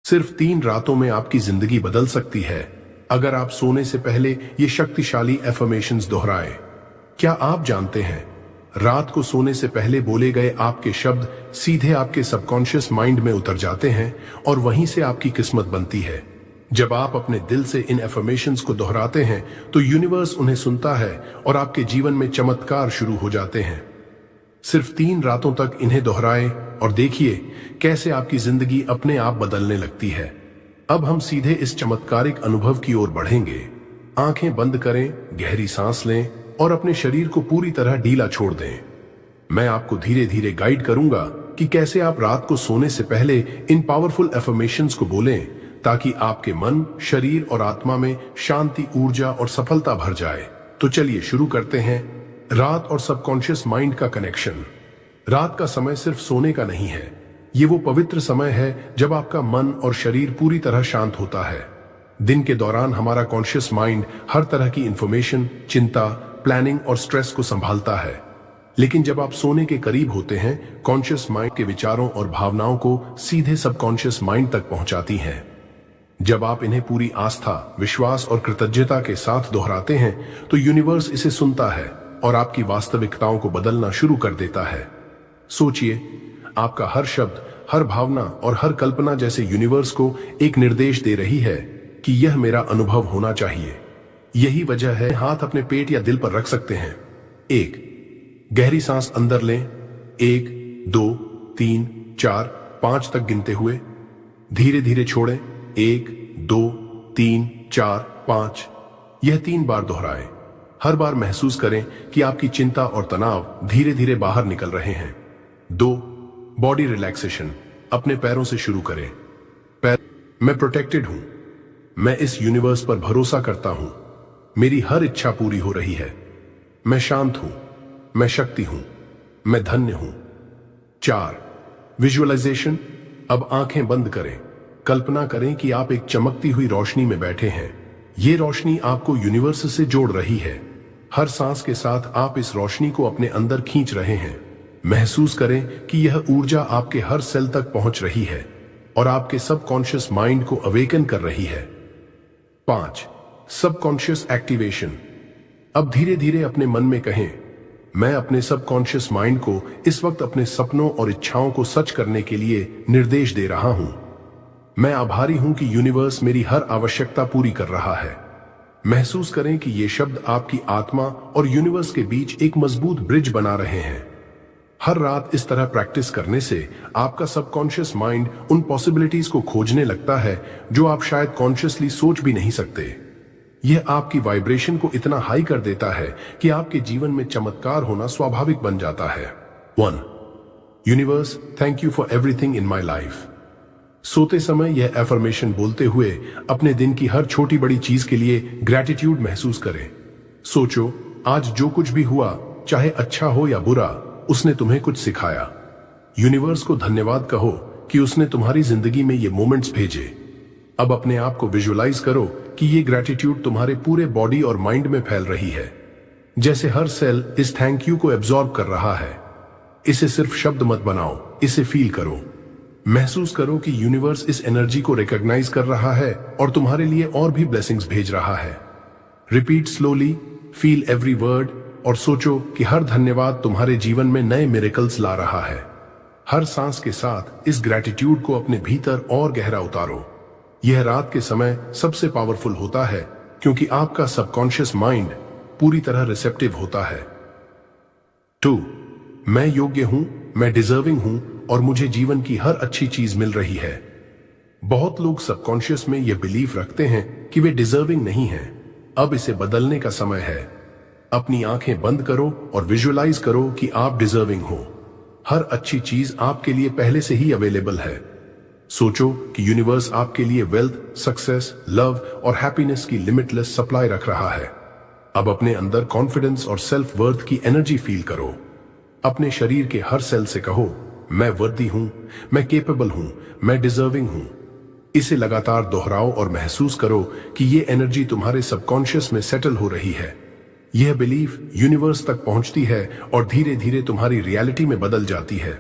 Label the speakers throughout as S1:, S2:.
S1: सिर्फ 3 रातों में आपकी जिंदगी बदल सकती है अगर आप सोने से पहले ये शक्तिशाली एफर्मेशंस दोहराएं। क्या आप जानते हैं, रात को सोने से पहले बोले गए आपके शब्द सीधे आपके सबकॉन्शियस माइंड में उतर जाते हैं और वहीं से आपकी किस्मत बनती है। जब आप अपने दिल से इन एफर्मेशंस को दोहराते हैं तो यूनिवर्स उन्हें सुनता है और आपके जीवन में चमत्कार शुरू हो जाते हैं। सिर्फ 3 रातों तक इन्हें दोहराएं और देखिए कैसे आपकी जिंदगी अपने आप बदलने लगती है। अब हम सीधे इस चमत्कारिक अनुभव की ओर बढ़ेंगे। आंखें बंद करें, गहरी सांस लें और अपने शरीर को पूरी तरह ढीला छोड़ दें। मैं आपको धीरे धीरे गाइड करूंगा कि कैसे आप रात को सोने से पहले इन पावरफुल एफर्मेशंस को बोलें ताकि आपके मन, शरीर और आत्मा में शांति, ऊर्जा और सफलता भर जाए। तो चलिए शुरू करते हैं। रात और सबकॉन्शियस माइंड का कनेक्शन। रात का समय सिर्फ सोने का नहीं है, ये वो पवित्र समय है जब आपका मन और शरीर पूरी तरह शांत होता है। दिन के दौरान हमारा कॉन्शियस माइंड हर तरह की इंफॉर्मेशन, चिंता, प्लानिंग और स्ट्रेस को संभालता है। लेकिन जब आप सोने के करीब होते हैं, कॉन्शियस माइंड के विचारों और भावनाओं को सीधे सबकॉन्शियस माइंड तक पहुंचाती हैं। जब आप इन्हें पूरी आस्था, विश्वास और कृतज्ञता के साथ दोहराते हैं तो यूनिवर्स इसे सुनता है और आपकी वास्तविकताओं को बदलना शुरू कर देता है। सोचिए, आपका हर शब्द, हर भावना और हर कल्पना जैसे यूनिवर्स को एक निर्देश दे रही है कि यह मेरा अनुभव होना चाहिए। यही वजह है हाथ अपने पेट या दिल पर रख सकते हैं। 1 गहरी सांस अंदर लें। 1 2 3 4 5 तक गिनते हुए धीरे धीरे छोड़ें। 1 2 3 4 5। यह 3 बार दोहराएं। हर बार महसूस करें कि आपकी चिंता और तनाव धीरे धीरे बाहर निकल रहे हैं। 2 बॉडी रिलैक्सेशन। अपने पैरों से शुरू करें। पैर, मैं प्रोटेक्टेड हूं। मैं इस यूनिवर्स पर भरोसा करता हूं। मेरी हर इच्छा पूरी हो रही है। मैं शांत हूं। मैं शक्ति हूं। मैं धन्य हूं। 4 विजुअलाइजेशन। अब आंखें बंद करें। कल्पना करें कि आप एक चमकती हुई रोशनी में बैठे हैं। ये रोशनी आपको यूनिवर्स से जोड़ रही है। हर सांस के साथ आप इस रोशनी को अपने अंदर खींच रहे हैं। महसूस करें कि यह ऊर्जा आपके हर सेल तक पहुंच रही है और आपके सबकॉन्शियस माइंड को अवेकन कर रही है। 5 सबकॉन्शियस एक्टिवेशन। अब धीरे धीरे अपने मन में कहें, मैं अपने सबकॉन्शियस माइंड को इस वक्त अपने सपनों और इच्छाओं को सच करने के लिए निर्देश दे रहा हूं। मैं आभारी हूं कि यूनिवर्स मेरी हर आवश्यकता पूरी कर रहा है। महसूस करें कि ये शब्द आपकी आत्मा और यूनिवर्स के बीच एक मजबूत ब्रिज बना रहे हैं। हर रात इस तरह प्रैक्टिस करने से आपका सबकॉन्शियस माइंड उन पॉसिबिलिटीज को खोजने लगता है जो आप शायद कॉन्शियसली सोच भी नहीं सकते। यह आपकी वाइब्रेशन को इतना हाई कर देता है कि आपके जीवन में चमत्कार होना स्वाभाविक बन जाता है। 1 universe, thank you for everything in my life. सोते समय यह एफर्मेशन बोलते हुए अपने दिन की हर छोटी बड़ी चीज के लिए ग्रैटिट्यूड महसूस करें। सोचो, आज जो कुछ भी हुआ, चाहे अच्छा हो या बुरा, उसने तुम्हें कुछ सिखाया। यूनिवर्स को धन्यवाद कहो कि उसने तुम्हारी जिंदगी में ये मोमेंट्स भेजे। अब अपने आप को विजुअलाइज करो कि ये ग्रैटिट्यूड तुम्हारे पूरे बॉडी और माइंड में फैल रही है, जैसे हर सेल इस थैंक यू को एब्जॉर्ब कर रहा है। इसे सिर्फ शब्द मत बनाओ, इसे फील करो। महसूस करो कि यूनिवर्स इस एनर्जी को रिकॉग्नाइज कर रहा है और तुम्हारे लिए और भी ब्लेसिंग्स भेज रहा है। Repeat slowly, feel every word और सोचो कि हर धन्यवाद तुम्हारे जीवन में नए मिरेकल्स ला रहा है। हर सांस के साथ इस ग्रैटिट्यूड को अपने भीतर और गहरा उतारो। यह रात के समय सबसे पावरफुल होता है क्योंकि आपका सबकॉन्शियस माइंड पूरी तरह रिसेप्टिव होता है। 2 मैं योग्य हूं, मैं डिजर्विंग हूं और मुझे जीवन की हर अच्छी चीज मिल रही है। बहुत लोग सबकॉन्शियस में यह बिलीफ रखते हैं कि वे डिजर्विंग नहीं हैं। अब इसे बदलने का समय है। अपनी आंखें बंद करो और विजुअलाइज करो कि आप डिजर्विंग हो। हर अच्छी चीज आपके लिए पहले से ही अवेलेबल है। सोचो कि यूनिवर्स आपके लिए वेल्थ, सक्सेस, लव और हैप्पीनेस की लिमिटलेस सप्लाई रख रहा है। अब अपने अंदर कॉन्फिडेंस और सेल्फ वर्थ की एनर्जी फील करो। अपने शरीर के हर सेल से कहो, मैं वर्दी हूं, मैं केपेबल हूं, मैं डिजर्विंग हूं। इसे लगातार दोहराओ और महसूस करो कि ये एनर्जी तुम्हारे सबकॉन्शियस में सेटल हो रही है। यह बिलीफ यूनिवर्स तक पहुंचती है और धीरे धीरे तुम्हारी रियलिटी में बदल जाती है।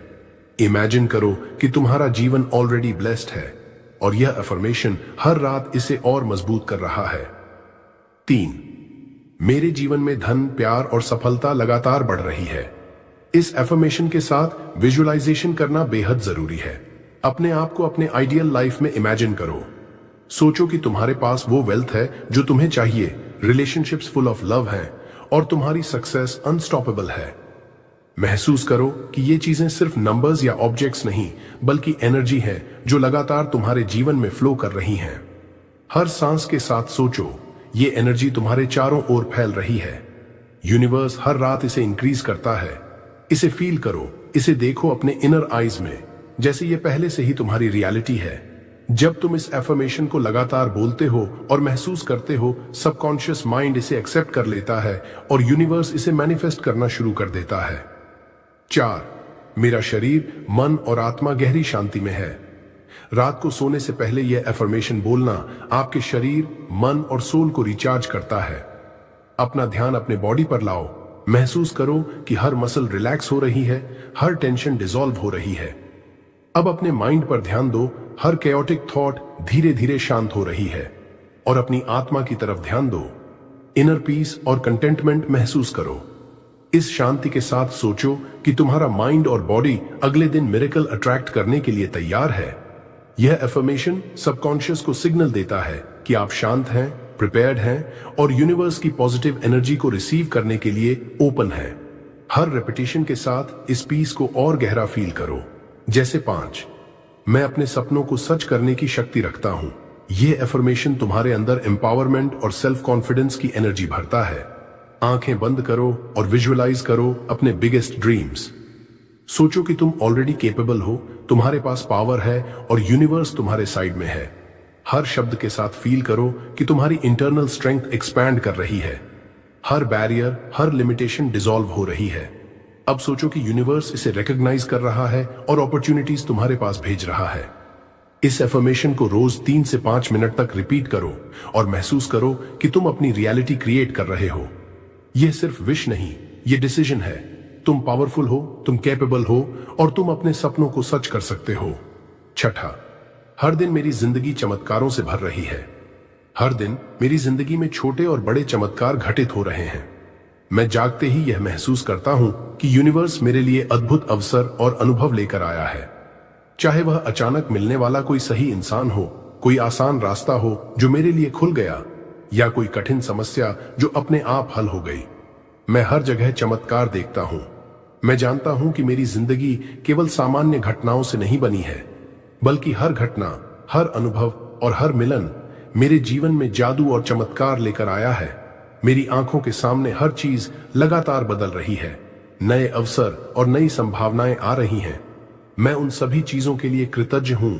S1: इमेजिन करो कि तुम्हारा जीवन ऑलरेडी ब्लेस्ड है और यह अफर्मेशन हर रात इसे और मजबूत कर रहा है। 3, मेरे जीवन में धन, प्यार और सफलता लगातार बढ़ रही है। इस अफर्मेशन के साथ विजुअलाइजेशन करना बेहद जरूरी है। अपने आप को अपने आइडियल लाइफ में इमेजिन करो। सोचो कि तुम्हारे पास वो वेल्थ है जो तुम्हें चाहिए, रिलेशनशिप्स फुल ऑफ लव हैं और तुम्हारी सक्सेस अनस्टॉपेबल है। महसूस करो कि ये चीजें सिर्फ नंबर्स या ऑब्जेक्ट्स नहीं, बल्कि एनर्जी है जो लगातार तुम्हारे जीवन में फ्लो कर रही हैं। हर सांस के साथ सोचो, ये एनर्जी तुम्हारे चारों ओर फैल रही है। यूनिवर्स हर रात इसे इंक्रीज करता है। इसे फील करो, इसे देखो अपने इनर आईज में, जैसे ये पहले से ही तुम्हारी रियलिटी है। जब तुम इस एफर्मेशन को लगातार बोलते हो और महसूस करते हो, सबकॉन्शियस माइंड इसे एक्सेप्ट कर लेता है और यूनिवर्स इसे मैनिफेस्ट करना शुरू कर देता है। 4, मेरा शरीर, मन और आत्मा गहरी शांति में है। रात को सोने से पहले यह एफर्मेशन बोलना आपके शरीर, मन और सोल को रिचार्ज करता है। अपना ध्यान अपने बॉडी पर लाओ। महसूस करो कि हर मसल रिलैक्स हो रही है, हर टेंशन डिसॉल्व हो रही है। अब अपने माइंड पर ध्यान दो। हर कैओटिक थॉट धीरे धीरे शांत हो रही है। और अपनी आत्मा की तरफ ध्यान दो। इनर पीस और कंटेंटमेंट महसूस करो। इस शांति के साथ सोचो कि तुम्हारा माइंड और बॉडी अगले दिन मिरेकल अट्रैक्ट करने के लिए तैयार है। यह एफर्मेशन सबकॉन्शियस को सिग्नल देता है कि आप शांत हैं, प्रिपेयर्ड हैं और यूनिवर्स की पॉजिटिव एनर्जी को रिसीव करने के लिए ओपन हैं। हर रेपिटेशन के साथ इस पीस को और गहरा फील करो। जैसे 5, मैं अपने सपनों को सच करने की शक्ति रखता हूं। यह एफर्मेशन तुम्हारे अंदर एम्पावरमेंट और सेल्फ कॉन्फिडेंस की एनर्जी भरता है। आंखें बंद करो और विजुअलाइज करो अपने बिगेस्ट ड्रीम्स। सोचो कि तुम ऑलरेडी केपेबल हो, तुम्हारे पास पावर है और यूनिवर्स तुम्हारे साइड में है। हर शब्द के साथ फील करो कि तुम्हारी इंटरनल स्ट्रेंथ एक्सपैंड कर रही है। हर बैरियर, हर लिमिटेशन डिसॉल्व हो रही है। अब सोचो कि यूनिवर्स इसे रिकॉग्नाइज कर रहा है और अपॉर्चुनिटीज तुम्हारे पास भेज रहा है। इस एफर्मेशन को रोज 3 से 5 मिनट तक रिपीट करो और महसूस करो कि तुम अपनी रियलिटी क्रिएट कर रहे हो। यह सिर्फ विश नहीं, यह डिसीजन है। तुम पावरफुल हो, तुम कैपेबल हो और तुम अपने सपनों को सच कर सकते हो। 6, हर दिन मेरी जिंदगी चमत्कारों से भर रही है। हर दिन मेरी जिंदगी में छोटे और बड़े चमत्कार घटित हो रहे हैं। मैं जागते ही यह महसूस करता हूं कि यूनिवर्स मेरे लिए अद्भुत अवसर और अनुभव लेकर आया है। चाहे वह अचानक मिलने वाला कोई सही इंसान हो, कोई आसान रास्ता हो जो मेरे लिए खुल गया, या कोई कठिन समस्या जो अपने आप हल हो गई। मैं हर जगह चमत्कार देखता हूं। मैं जानता हूं कि मेरी जिंदगी केवल सामान्य घटनाओं से नहीं बनी है, बल्कि हर घटना, हर अनुभव और हर मिलन मेरे जीवन में जादू और चमत्कार लेकर आया है। मेरी आंखों के सामने हर चीज लगातार बदल रही है। नए अवसर और नई संभावनाएं आ रही हैं। मैं उन सभी चीजों के लिए कृतज्ञ हूं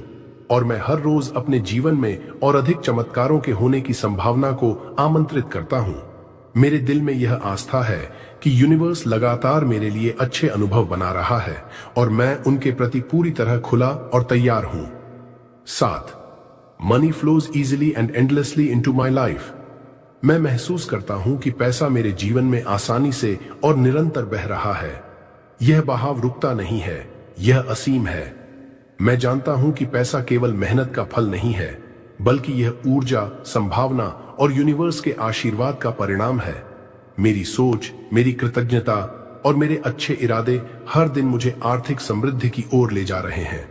S1: और मैं हर रोज अपने जीवन में और अधिक चमत्कारों के होने की संभावना को आमंत्रित करता हूं। मेरे दिल में यह आस्था है कि यूनिवर्स लगातार मेरे लिए अच्छे अनुभव बना रहा है और मैं उनके प्रति पूरी तरह खुला और तैयार हूं। 7, money flows easily and endlessly into my life. मैं महसूस करता हूं कि पैसा मेरे जीवन में आसानी से और निरंतर बह रहा है। यह बहाव रुकता नहीं है, यह असीम है। मैं जानता हूं कि पैसा केवल मेहनत का फल नहीं है, बल्कि यह ऊर्जा, संभावना और यूनिवर्स के आशीर्वाद का परिणाम है। मेरी सोच, मेरी कृतज्ञता और मेरे अच्छे इरादे हर दिन मुझे आर्थिक समृद्धि की ओर ले जा रहे हैं।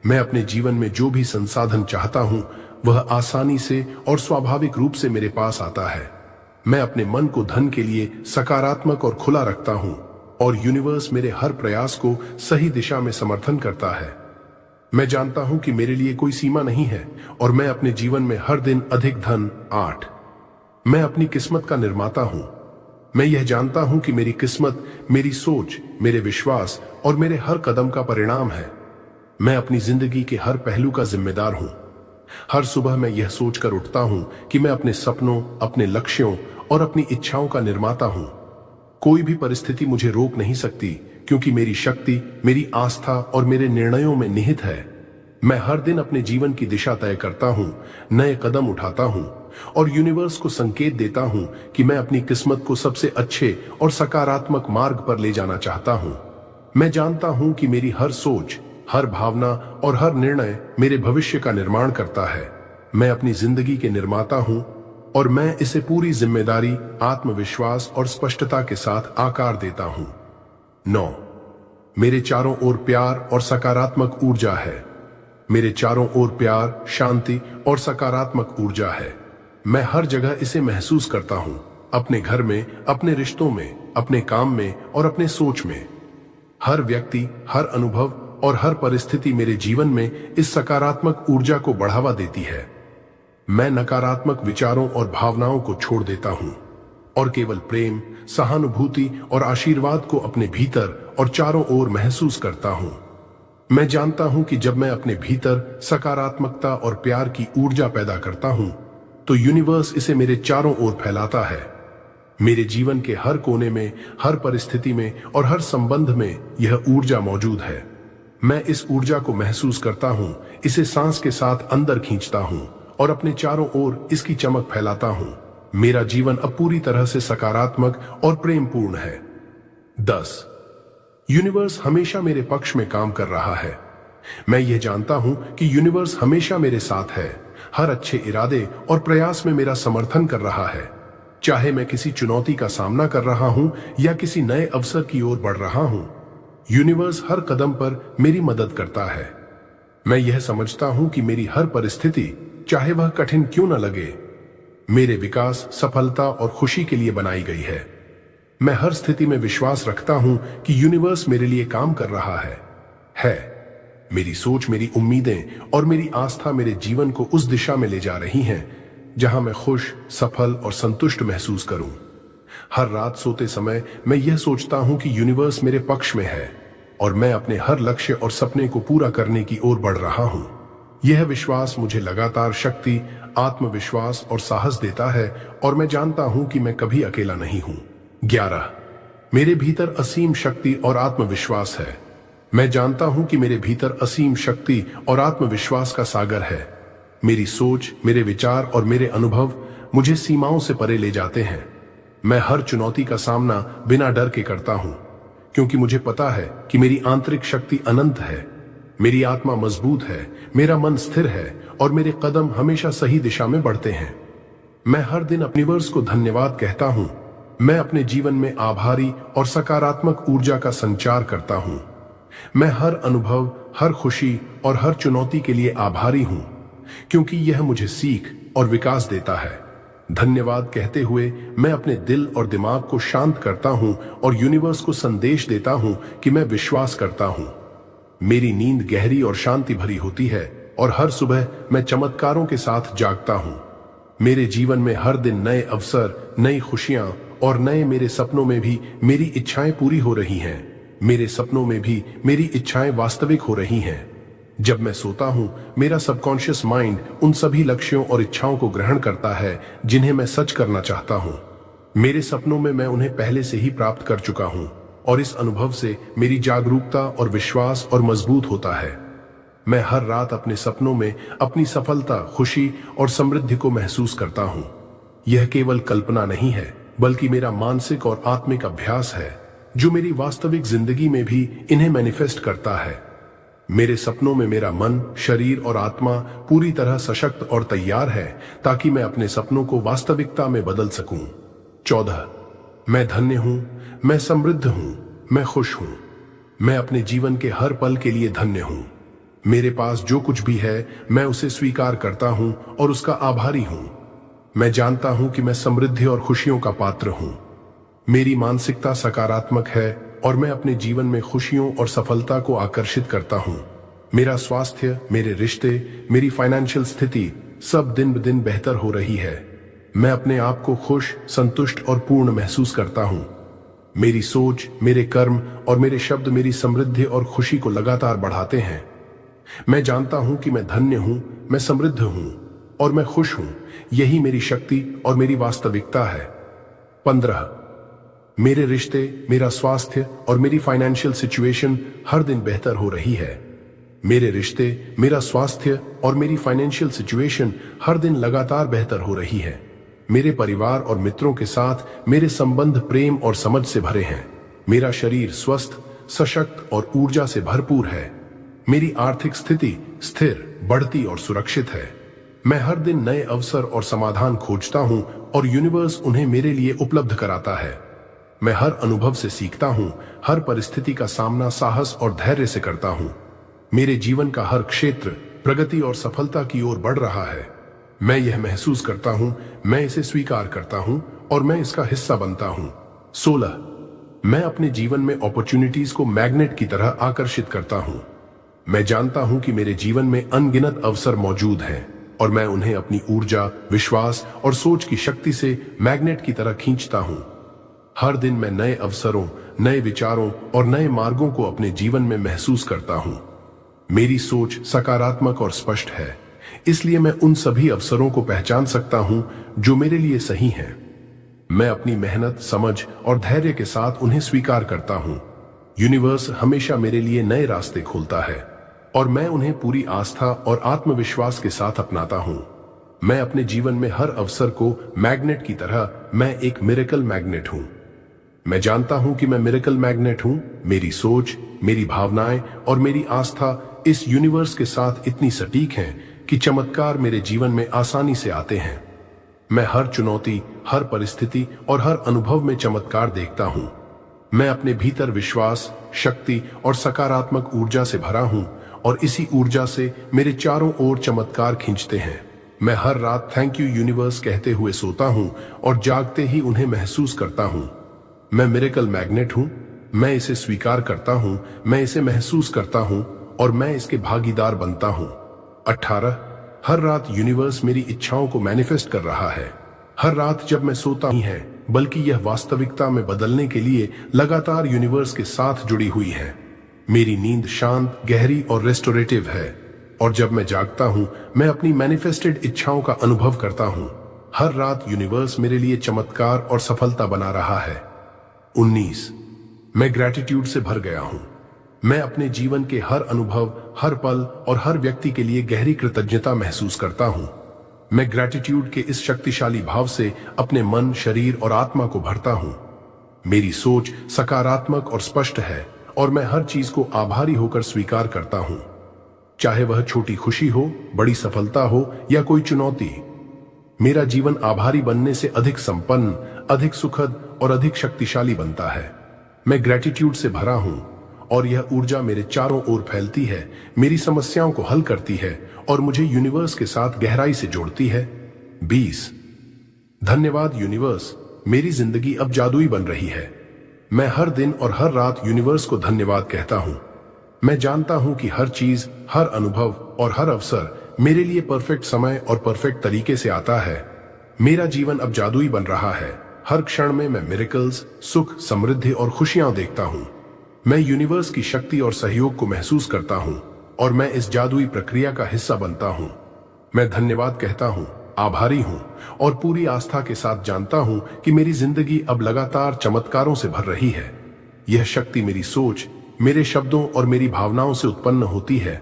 S1: मैं अपने जीवन में जो भी संसाधन चाहता हूं, वह आसानी से और स्वाभाविक रूप से मेरे पास आता है। मैं अपने मन को धन के लिए सकारात्मक और खुला रखता हूं और यूनिवर्स मेरे हर प्रयास को सही दिशा में समर्थन करता है। मैं जानता हूं कि मेरे लिए कोई सीमा नहीं है और मैं अपने जीवन में हर दिन अधिक धन। 8, मैं अपनी किस्मत का निर्माता हूं। मैं यह जानता हूं कि मेरी किस्मत मेरी सोच, मेरे विश्वास और मेरे हर कदम का परिणाम है। मैं अपनी जिंदगी के हर पहलू का जिम्मेदार हूं। हर सुबह मैं यह सोचकर उठता हूं कि मैं अपने सपनों, अपने लक्ष्यों और अपनी इच्छाओं का निर्माता हूं। कोई भी परिस्थिति मुझे रोक नहीं सकती, क्योंकि मेरी शक्ति, मेरी आस्था और मेरे निर्णयों में निहित है। मैं हर दिन अपने जीवन की दिशा तय करता हूं, नए कदम उठाता हूं और यूनिवर्स को संकेत देता हूं कि मैं अपनी किस्मत को सबसे अच्छे और सकारात्मक मार्ग पर ले जाना चाहता हूं। मैं जानता हूं कि मेरी हर सोच, हर भावना और हर निर्णय मेरे भविष्य का निर्माण करता है। मैं अपनी जिंदगी के निर्माता हूं और मैं इसे पूरी जिम्मेदारी, आत्मविश्वास और स्पष्टता के साथ आकार देता हूं। 9, मेरे चारों ओर प्यार और सकारात्मक ऊर्जा है। मेरे चारों ओर प्यार, शांति और सकारात्मक ऊर्जा है। मैं हर जगह इसे महसूस करता हूं, अपने घर में, अपने रिश्तों में, अपने काम में और अपने सोच में। हर व्यक्ति, हर अनुभव और हर परिस्थिति मेरे जीवन में इस सकारात्मक ऊर्जा को बढ़ावा देती है। मैं नकारात्मक विचारों और भावनाओं को छोड़ देता हूं और केवल प्रेम, सहानुभूति और आशीर्वाद को अपने भीतर और चारों ओर महसूस करता हूं। मैं जानता हूं कि जब मैं अपने भीतर सकारात्मकता और प्यार की ऊर्जा पैदा करता हूं, तो यूनिवर्स इसे मेरे चारों ओर फैलाता है। मेरे जीवन के हर कोने में, हर परिस्थिति में और हर संबंध में यह ऊर्जा मौजूद है। मैं इस ऊर्जा को महसूस करता हूं, इसे सांस के साथ अंदर खींचता हूं और अपने चारों ओर इसकी चमक फैलाता हूं। मेरा जीवन अब पूरी तरह से सकारात्मक और प्रेमपूर्ण है। 10, यूनिवर्स हमेशा मेरे पक्ष में काम कर रहा है। मैं यह जानता हूं कि यूनिवर्स हमेशा मेरे साथ है, हर अच्छे इरादे और प्रयास में मेरा समर्थन कर रहा है। चाहे मैं किसी चुनौती का सामना कर रहा हूं या किसी नए अवसर की ओर बढ़ रहा हूं, यूनिवर्स हर कदम पर मेरी मदद करता है। मैं यह समझता हूं कि मेरी हर परिस्थिति, चाहे वह कठिन क्यों न लगे, मेरे विकास, सफलता और खुशी के लिए बनाई गई है। मैं हर स्थिति में विश्वास रखता हूं कि यूनिवर्स मेरे लिए काम कर रहा है। मेरी सोच, मेरी उम्मीदें और मेरी आस्था मेरे जीवन को उस दिशा में ले जा रही हैं जहां मैं खुश, सफल और संतुष्ट महसूस करूं। हर रात सोते समय मैं यह सोचता हूं कि यूनिवर्स मेरे पक्ष में है और मैं अपने हर लक्ष्य और सपने को पूरा करने की ओर बढ़ रहा हूं। यह विश्वास मुझे लगातार शक्ति, आत्मविश्वास और साहस देता है और मैं जानता हूं कि मैं कभी अकेला नहीं हूं। 11, मेरे भीतर असीम शक्ति और आत्मविश्वास है। मैं जानता हूं कि मेरे भीतर असीम शक्ति और आत्मविश्वास का सागर है। मेरी सोच, मेरे विचार और मेरे अनुभव मुझे सीमाओं से परे ले जाते हैं। मैं हर चुनौती का सामना बिना डर के करता हूं, क्योंकि मुझे पता है कि मेरी आंतरिक शक्ति अनंत है। मेरी आत्मा मजबूत है, मेरा मन स्थिर है और मेरे कदम हमेशा सही दिशा में बढ़ते हैं। मैं हर दिन अपने यूनिवर्स को धन्यवाद कहता हूं। मैं अपने जीवन में आभारी और सकारात्मक ऊर्जा का संचार करता हूं। मैं हर अनुभव, हर खुशी और हर चुनौती के लिए आभारी हूं, क्योंकि यह मुझे सीख और विकास देता है। धन्यवाद कहते हुए मैं अपने दिल और दिमाग को शांत करता हूं और यूनिवर्स को संदेश देता हूं कि मैं विश्वास करता हूं। मेरी नींद गहरी और शांति भरी होती है और हर सुबह मैं चमत्कारों के साथ जागता हूं। मेरे जीवन में हर दिन नए अवसर, नई खुशियां और नए मेरे सपनों में भी मेरी इच्छाएं पूरी हो रही हैं। मेरे सपनों में भी मेरी इच्छाएं वास्तविक हो रही हैं। जब मैं सोता हूं, मेरा सबकॉन्शियस माइंड उन सभी लक्ष्यों और इच्छाओं को ग्रहण करता है जिन्हें मैं सच करना चाहता हूं। मेरे सपनों में मैं उन्हें पहले से ही प्राप्त कर चुका हूं और इस अनुभव से मेरी जागरूकता और विश्वास और मजबूत होता है। मैं हर रात अपने सपनों में अपनी सफलता, खुशी और समृद्धि को महसूस करता हूं। यह केवल कल्पना नहीं है, बल्कि मेरा मानसिक और आत्मिक अभ्यास है, जो मेरी वास्तविक जिंदगी में भी इन्हें मैनिफेस्ट करता है। मेरे सपनों में मेरा मन, शरीर और आत्मा पूरी तरह सशक्त और तैयार है ताकि मैं अपने सपनों को वास्तविकता में बदल सकूं। 14, मैं धन्य हूं, मैं समृद्ध हूं, मैं खुश हूं। मैं अपने जीवन के हर पल के लिए धन्य हूं। मेरे पास जो कुछ भी है मैं उसे स्वीकार करता हूं और उसका आभारी हूं। मैं जानता हूं कि मैं समृद्धि और खुशियों का पात्र हूं। मेरी मानसिकता सकारात्मक है और मैं अपने जीवन में खुशियों और सफलता को आकर्षित करता हूं। मेरा स्वास्थ्य, मेरे रिश्ते, मेरी फाइनेंशियल स्थिति सब दिन ब दिन बेहतर हो रही है। मैं अपने आप को खुश, संतुष्ट और पूर्ण महसूस करता हूं। मेरी सोच, मेरे कर्म और मेरे शब्द मेरी समृद्धि और खुशी को लगातार बढ़ाते हैं। मैं जानता हूं कि मैं धन्य हूं, मैं समृद्ध हूं और मैं खुश हूं। यही मेरी शक्ति और मेरी वास्तविकता है। 15, मेरे रिश्ते, मेरा स्वास्थ्य और मेरी फाइनेंशियल सिचुएशन हर दिन बेहतर हो रही है। मेरे रिश्ते, मेरा स्वास्थ्य और मेरी फाइनेंशियल सिचुएशन हर दिन लगातार बेहतर हो रही है। मेरे परिवार और मित्रों के साथ मेरे संबंध प्रेम और समझ से भरे हैं। मेरा शरीर स्वस्थ, सशक्त और ऊर्जा से भरपूर है। मेरी आर्थिक स्थिति स्थिर, बढ़ती और सुरक्षित है। मैं हर दिन नए अवसर और समाधान खोजता हूं और यूनिवर्स उन्हें मेरे लिए उपलब्ध कराता है। मैं हर अनुभव से सीखता हूं, हर परिस्थिति का सामना साहस और धैर्य से करता हूं। मेरे जीवन का हर क्षेत्र प्रगति और सफलता की ओर बढ़ रहा है। मैं यह महसूस करता हूं, मैं इसे स्वीकार करता हूं और मैं इसका हिस्सा बनता हूं। 16, मैं अपने जीवन में अपॉर्चुनिटीज को मैग्नेट की तरह आकर्षित करता हूं। मैं जानता हूं कि मेरे जीवन में अनगिनत अवसर मौजूद हैं और मैं उन्हें अपनी ऊर्जा, विश्वास और सोच की शक्ति से मैग्नेट की तरह खींचता हूं। हर दिन मैं नए अवसरों, नए विचारों और नए मार्गों को अपने जीवन में महसूस करता हूं। मेरी सोच सकारात्मक और स्पष्ट है, इसलिए मैं उन सभी अवसरों को पहचान सकता हूं जो मेरे लिए सही हैं। मैं अपनी मेहनत, समझ और धैर्य के साथ उन्हें स्वीकार करता हूं। यूनिवर्स हमेशा मेरे लिए नए रास्ते खोलता है और मैं उन्हें पूरी आस्था और आत्मविश्वास के साथ अपनाता हूं। मैं अपने जीवन में हर अवसर को मैग्नेट की तरह, मैं एक मिरेकल मैग्नेट हूं। मैं जानता हूं कि मैं मिरेकल मैग्नेट हूं। मेरी सोच, मेरी भावनाएं और मेरी आस्था इस यूनिवर्स के साथ इतनी सटीक हैं कि चमत्कार मेरे जीवन में आसानी से आते हैं। मैं हर चुनौती, हर परिस्थिति और हर अनुभव में चमत्कार देखता हूं। मैं अपने भीतर विश्वास, शक्ति और सकारात्मक ऊर्जा से भरा हूं और इसी ऊर्जा से मेरे चारों ओर चमत्कार खींचते हैं। मैं हर रात थैंक यू यूनिवर्स कहते हुए सोता हूं और जागते ही उन्हें महसूस करता हूं। मैं मिरेकल मैग्नेट हूं, मैं इसे स्वीकार करता हूं, मैं इसे महसूस करता हूं और मैं इसके भागीदार बनता हूं। 18, हर रात यूनिवर्स मेरी इच्छाओं को मैनिफेस्ट कर रहा है। हर रात जब मैं सोता नहीं है, बल्कि यह वास्तविकता में बदलने के लिए लगातार यूनिवर्स के साथ जुड़ी हुई है। मेरी नींद शांत, गहरी और रेस्टोरेटिव है और जब मैं जागता हूं, मैं अपनी मैनिफेस्टेड इच्छाओं का अनुभव करता हूं। हर रात यूनिवर्स मेरे लिए चमत्कार और सफलता बना रहा है। 19, मैं ग्रैटिट्यूड से भर गया हूं। मैं अपने जीवन के हर अनुभव, हर पल और हर व्यक्ति के लिए गहरी कृतज्ञता महसूस करता हूं। मैं ग्रैटिट्यूड के इस शक्तिशाली भाव से अपने मन, शरीर और आत्मा को भरता हूं। मेरी सोच सकारात्मक और स्पष्ट है और मैं हर चीज को आभारी होकर स्वीकार करता हूं, चाहे वह छोटी खुशी हो, बड़ी सफलता हो या कोई चुनौती। मेरा जीवन आभारी बनने से अधिक संपन्न, अधिक सुखद और अधिक शक्तिशाली बनता है। मैं ग्रैटिट्यूड से भरा हूं और यह ऊर्जा मेरे चारों ओर फैलती है, मेरी समस्याओं को हल करती है और मुझे यूनिवर्स के साथ गहराई से जोड़ती है। 20, धन्यवाद यूनिवर्स, मेरी जिंदगी अब जादुई बन रही है। मैं हर दिन और हर रात यूनिवर्स को धन्यवाद कहता हूं। मैं जानता हूं कि हर चीज, हर अनुभव और हर अवसर मेरे लिए परफेक्ट समय और परफेक्ट तरीके से आता है। मेरा जीवन अब जादुई बन रहा है। हर क्षण में मैं मिरेकल्स, सुख, समृद्धि और खुशियां देखता हूं। मैं यूनिवर्स की शक्ति और सहयोग को महसूस करता हूं और मैं इस जादुई प्रक्रिया का हिस्सा बनता हूं। मैं धन्यवाद कहता हूं, आभारी हूं और पूरी आस्था के साथ जानता हूं कि मेरी जिंदगी अब लगातार चमत्कारों से भर रही है। यह शक्ति मेरी सोच, मेरे शब्दों और मेरी भावनाओं से उत्पन्न होती है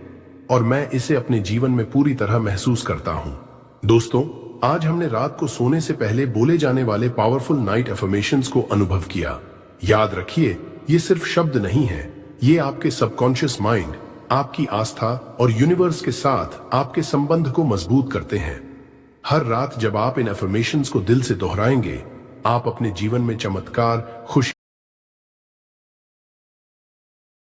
S1: और मैं इसे अपने जीवन में पूरी तरह महसूस करता हूं। दोस्तों, आज हमने रात को सोने से पहले बोले जाने वाले पावरफुल नाइट अफर्मेशंस को अनुभव किया। याद रखिए, ये सिर्फ शब्द नहीं है, ये आपके सबकॉन्शियस माइंड, आपकी आस्था और यूनिवर्स के साथ आपके संबंध को मजबूत करते हैं। हर रात जब आप इन अफर्मेशंस को दिल से दोहराएंगे, आप अपने जीवन में चमत्कार, खुशी